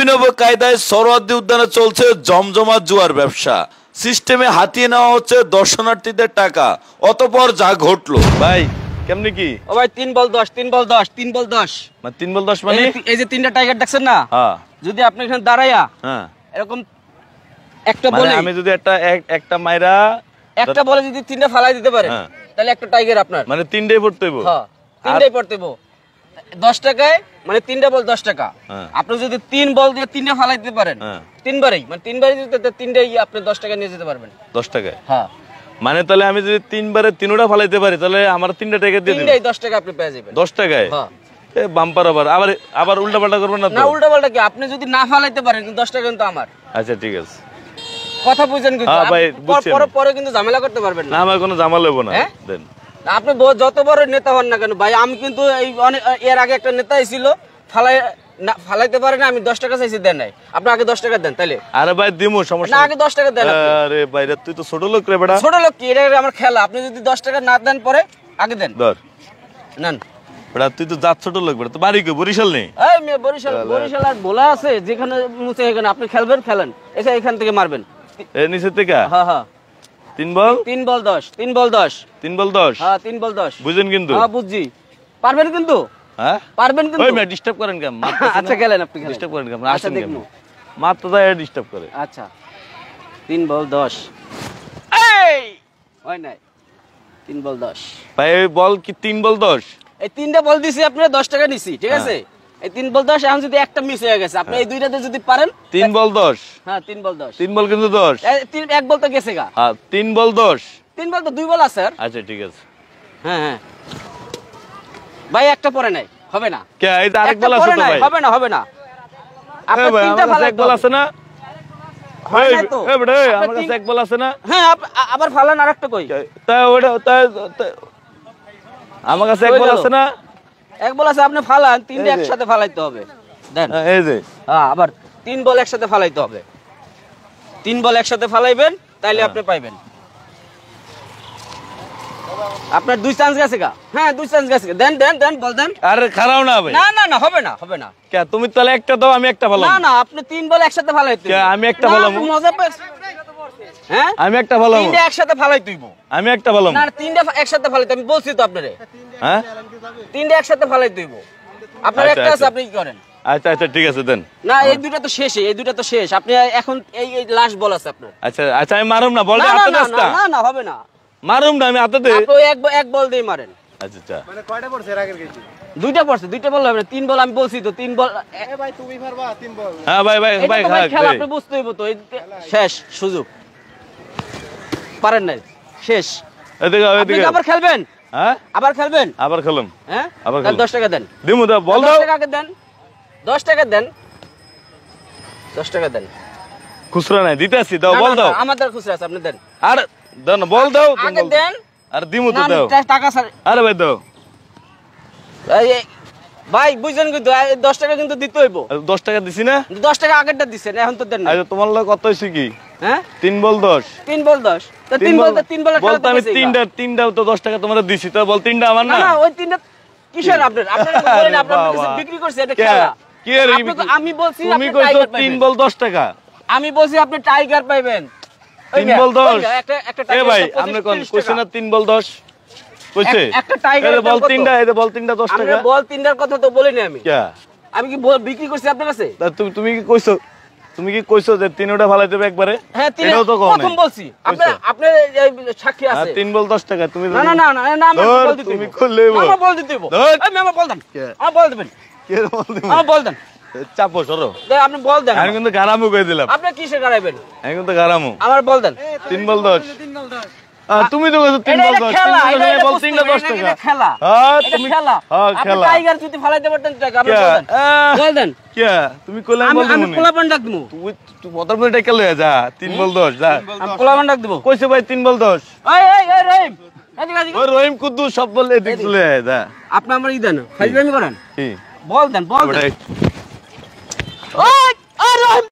অভিনব কায়দায় সোহরাওয়ার্দী উদ্যানে চলছে জমজমাট জুয়ার ব্যবসা। সিস্টেমে হাতিয়ে নেওয়া হচ্ছে দর্শনার্থীদের টাকা। অতঃপর যা ঘটলো ভাই কেমনি কি? ও ভাই 3 বল 10 3 বল 10 3 বল 10 মানে 3 বল 10 মানে এই যে তিনটা টাইগার দেখছেন না? হ্যাঁ, যদি আপনি এখানে দাঁড়ায়া এরকম একটা বলে আমি যদি একটা মাইরা একটা বলে যদি তিনটা ফালাই দিতে পারেন তাহলে একটা টাইগার আপনার। মানে তিনটাই পড়তে হইব? হ্যাঁ, তিনটাই পড়তে হইব। 10 টাকায় মানে তিনটা বল 10 টাকা। আপনি যদি 3 বল দিয়ে তিনটা ফালাই দিতে পারেন তিনবারই, মানে তিনবারই যদি তিনটাই আপনি 10 টাকা নিয়ে যেতে পারবেন। 10 টাকায়? হ্যাঁ। মানে তাহলে আমি যদি তিনবারে তিনটা ফালাইতে পারি তাহলে আমার 3টা টাকা দিয়ে দিবেন? তিনটাই 10 টাকা আপনি পেয়ে যাবেন। 10 টাকায়? হ্যাঁ। এ বাম্পার আবার উল্টা পাল্টা করবেন না তো? না, উল্টা পাল্টা কি, আপনি যদি না ফালাইতে পারেন কিন্তু 10 টাকা কিন্তু আমার। আচ্ছা ঠিক আছে, কথা বুঝেন কিন্তু। হ্যাঁ ভাই বুঝছি। পরে কিন্তু ঝামেলা করতে পারবেন না। না আমার কোনো ঝামেলা হইব না। দেন আপনি যত বড় নেতা হন না কেন ভাই, আমি কিন্তু এই এর আগে একটা নেতা ছিল ফালাইতে পারে না, আমি 10 টাকা চাইছি, দেন নাই। আপনি আগে 10 টাকা দেন তাইলে। আরে ভাই দিমু, সমস্যা না, আগে 10 টাকা দেন। আরে ভাই তুই তো ছোট লোক রে বেটা। ছোট লোক কি, এটা আমার খেলা। আপনি যদি 10 টাকা না দেন পরে আগে দেন। ধর নেন বেটা, তুই তো জাত ছোট লোক বেটা। তো বাড়ি কই? বরিশাল নেই? এই মেয়ে বরিশাল আর বলা আছে যেখানে মুছে এখানে আপনি খেলেন এখান থেকে মারবেন। এই নিচে থেকে? হ্যাঁ হ্যাঁ। 3 বল 3 বল 10 3 বল 10 3 বল 10? হ্যাঁ 3 বল 10 বুঝেন কিন্তু? হ্যাঁ বুঝছি। পারবেন কিন্তু? হ্যাঁ পারবেন কিন্তু। ওই মে ডিস্টার্ব করেন কেন? আচ্ছা খেলেন, আপনি খেলেন। ডিস্টার্ব করেন কেন? আচ্ছা দেখবো। মাত্র দাই ডিস্টার্ব করে। আচ্ছা 3 বল 10। এই হয় নাই। 3 বল 10 ভাই ওই বল কি 3 বল 10? এই তিনটা বল দিছি আপনারা 10 টাকা নিছি, ঠিক আছে? এই 3 বল 10 এখন যদি একটা মিস হয়ে গেছে, আপনি এই দুইটাতে যদি পারেন 3 বল 10? হ্যাঁ 3 বল 10। 3 বল কিন্তু 10? এক বল তো গেছে গা। হ্যাঁ 3 বল 10? 3 বল তো 2 বল আছে স্যার। আচ্ছা ঠিক আছে। হ্যাঁ হ্যাঁ ভাই, একটা পরে নাই, হবে না। কে এই আরেক বল আছে তো ভাই? হবে না, হবে না। আপনার তিনটা ফালাই এক বল আছে না? হয় না তো? এই বেটা আমার কাছে এক বল আছে না? হ্যাঁ আবার ফালান আরেকটা কই? তাই ওটা আমার কাছে এক বল আছে না? এক বল আছে, আপনি ফালান। তিনটা একসাথে ফালাইতে হবে। দেন এই যে। হ্যাঁ আবার 3 বল একসাথে ফালাইতে হবে। 3 বল একসাথে ফালাইবেন তাইলে আপনি পাইবেন। আপনার 2 চান্স গেছে গা। হ্যাঁ 2 চান্স গেছে। দেন বল দেন। আরে খারাও না ভাই। না হবে না, হবে না। কে তুমি তাহলে একটা দাও, আমি একটা ফালাম। না আপনি 3 বল একসাথে ফালাইতে হবে। কে আমি একটা ফালাম? মজা পাস। হ্যাঁ আমি একটা ফালাম। তিনটা একসাথে ফালাইতে হইব। আমি একটা ফালাম। না তিনটা একসাথে ফালাইতে, আমি বলছি তো আপনারে। হ্যাঁ তিনটা একসাথে ফালাইতে হইব। আপনার একটা আছে, আপনি কি করেন? আচ্ছা ঠিক আছে দেন। না এই দুটো তো শেষ, এই দুটো তো শেষ। আপনি এখন এই লাস্ট বল আছে আপনার। আচ্ছা আমি মারুম না, বলটা হাতে দাও। না হবে না। মারুম না, আমি হাতে দেই। আপনি এক বল দিয়ে মারেন। আচ্ছা মানে কয়টা পড়ছে এর আগের কেজি? দুইটা পড়ছে, দুইটা বল হবে না। 3 বল আমি বলছি তো, 3 বল। এ ভাই তুমি পারবা 3 বল? হ্যাঁ ভাই খেলা আপনি বুঝতে হইব তো। শেষ সুযোগ, পারেন নাই, শেষ। এদিকে আবার খেলবেন? হ্যাঁ আবার খেলবেন? আবার খেলুম। হ্যাঁ আবার 10 টাকা দেন। দিমু দাও, বল দাও। 10 টাকা দেন, 10 টাকা দেন, 10 টাকা দেন। খুচরা নাই, দিতেছি, দাও বল দাও। আমাদের খুচরা আছে, আপনি দেন। আরে দেন বল দাও, আগে দেন। আর দিমু তো দাও। টাকা স্যার। আরে ভাই দাও। ভাই বুঝছেন কিন্তু 10 টাকা কিন্তু দিতে হইব। 10 টাকা দিছি না? 10 টাকা আগেরটা দিছেন, এখন তো দেন না। আচ্ছা তোমার লগে কত হইছে কি? হ্যাঁ 3 বল 10? 3 বল 10। তো 3 বল বলতে আমি তিনটা তো 10 টাকা তোমারে দিছি, তো বল তিনটা আমার না? না ওই তিনটা কিসের আপনার বলেন, আপনার কাছে বিক্রি করছে এটা খেলা। কি এর আমি বলছি তুমি কইছো 3 বল 10 টাকা। আমি বলছি আপনি টাইগার পাইবেন। 3 বল 10? একটা এ ভাই আপনি কোন কইছেন না 3 বল 10 কইছে? একটা টাইগার এই বল তিনটা, এই বল তিনটা 10 টাকা। আমি বল তিনটার কথা তো বলিনি আমি। কে? আমি কি বিক্রি করছি আপনার কাছে? তুমি কি কইছো যে তিনটা ফালাই দেবে একবারে? হ্যাঁ এটাও তো কও না। প্রথম বলছি। আপনি সাক্ষী আছে। 3 বল 10 টাকা তুমি। না আমি বল দিতে। তুমি কইলেই বল। আমি বল দিতে দেব। আমি বল দেন। আমি বল দেবেন। কে বল দিমু? আমি বল দেন। চাপো সরো। আপনি বল দেন। আমি কিন্তু গারামু কই দিলাম। আপনি কিসে গারাইবেন? আমি কিন্তু গারামু। আমার বল দেন। 3 বল 10। তুমি তো কইছো 3 বল 10। খেলা, বল 3টা 10 টাকা। খেলা। হ্যাঁ তুমি খেলা। আপনি টাইগার যদি ফালাইতে পারতেন টাকা আপনি বল দেন। বল দেন। কে? তুমি কইলা বল দিমু। আমি পোলাপান ডাক দিমু। তুই প্রথমে টাকা লয়ে যা। 3 বল 10 যা। আমি পোলাপান ডাক দিব। কইছে ভাই 3 বল 10। এই রহিম। এদিকে। ওই রহিম কুদ্দুস সব বল এদিক চলে আয় যা। আপনি আমার ই দেন। ফাইজলামি করেন। কি? বল দেন, বল দেন। ওই রহিম।